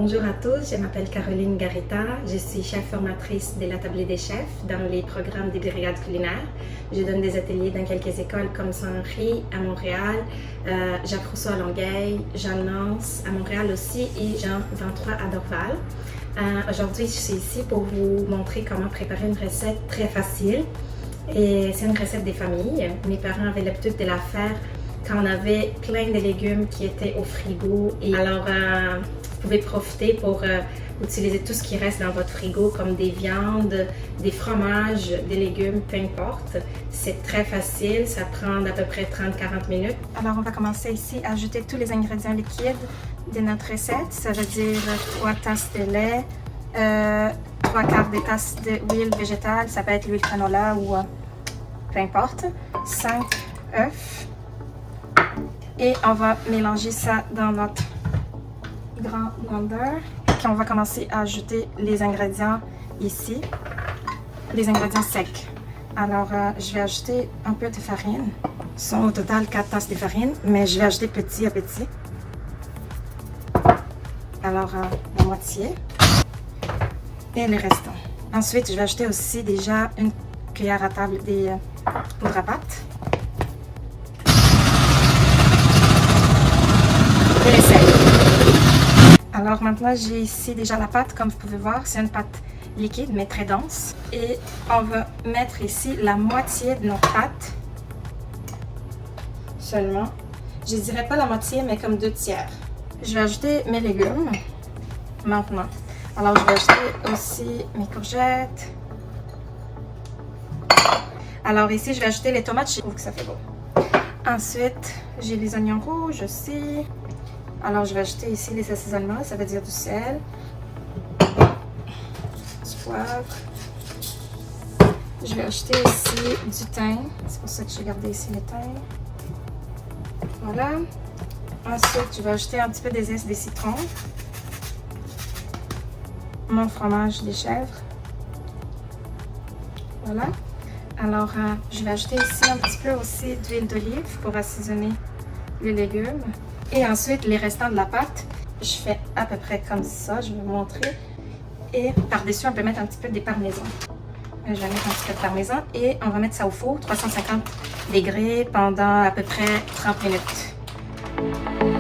Bonjour à tous, je m'appelle Caroline Garita, je suis chef formatrice de l'Atelier des chefs dans les programmes des brigades culinaires. Je donne des ateliers dans quelques écoles comme Saint-Henri à Montréal, Jacques Rousseau à Longueuil, Jean-Nance à Montréal aussi et Jean 23 à Dorval. Aujourd'hui, je suis ici pour vous montrer comment préparer une recette très facile. Et c'est une recette des familles. Mes parents avaient l'habitude de la faire quand on avait plein de légumes qui étaient au frigo. Et alors, vous pouvez profiter pour utiliser tout ce qui reste dans votre frigo, comme des viandes, des fromages, des légumes, peu importe. C'est très facile, ça prend à peu près 30-40 minutes. Alors, on va commencer ici à ajouter tous les ingrédients liquides de notre recette. Ça veut dire 3 tasses de lait, 3/4 des tasses d'huile végétale, ça peut être l'huile canola ou peu importe, 5 œufs. Et on va mélanger ça dans notre grand blender. Puis on va commencer à ajouter les ingrédients ici, les ingrédients secs. Alors, je vais ajouter un peu de farine. Ce sont au total 4 tasses de farine, mais je vais ajouter petit à petit. Alors, la moitié et le restant. Ensuite, je vais ajouter aussi déjà une cuillère à table des poudres à pâte. Et le sel. Alors maintenant, j'ai ici déjà la pâte, comme vous pouvez voir, c'est une pâte liquide mais très dense. Et on va mettre ici la moitié de notre pâte seulement. Je ne dirais pas la moitié, mais comme 2/3. Je vais ajouter mes légumes maintenant. Alors je vais ajouter aussi mes courgettes. Alors ici, je vais ajouter les tomates, je trouve que ça fait beau. Ensuite, j'ai les oignons rouges aussi. Alors, je vais ajouter ici les assaisonnements, ça veut dire du sel, du poivre. Je vais ajouter ici du thym, c'est pour ça que j'ai gardé ici le thym. Voilà. Ensuite, je vais ajouter un petit peu des zestes de citron, mon fromage des chèvres. Voilà. Alors, je vais ajouter ici un petit peu aussi d'huile d'olive pour assaisonner les légumes. Et ensuite, les restants de la pâte, je fais à peu près comme ça, je vais vous montrer. Et par-dessus, on peut mettre un petit peu de parmesan. Je vais mettre un petit peu de parmesan et on va mettre ça au four, 350 degrés pendant à peu près 30 minutes.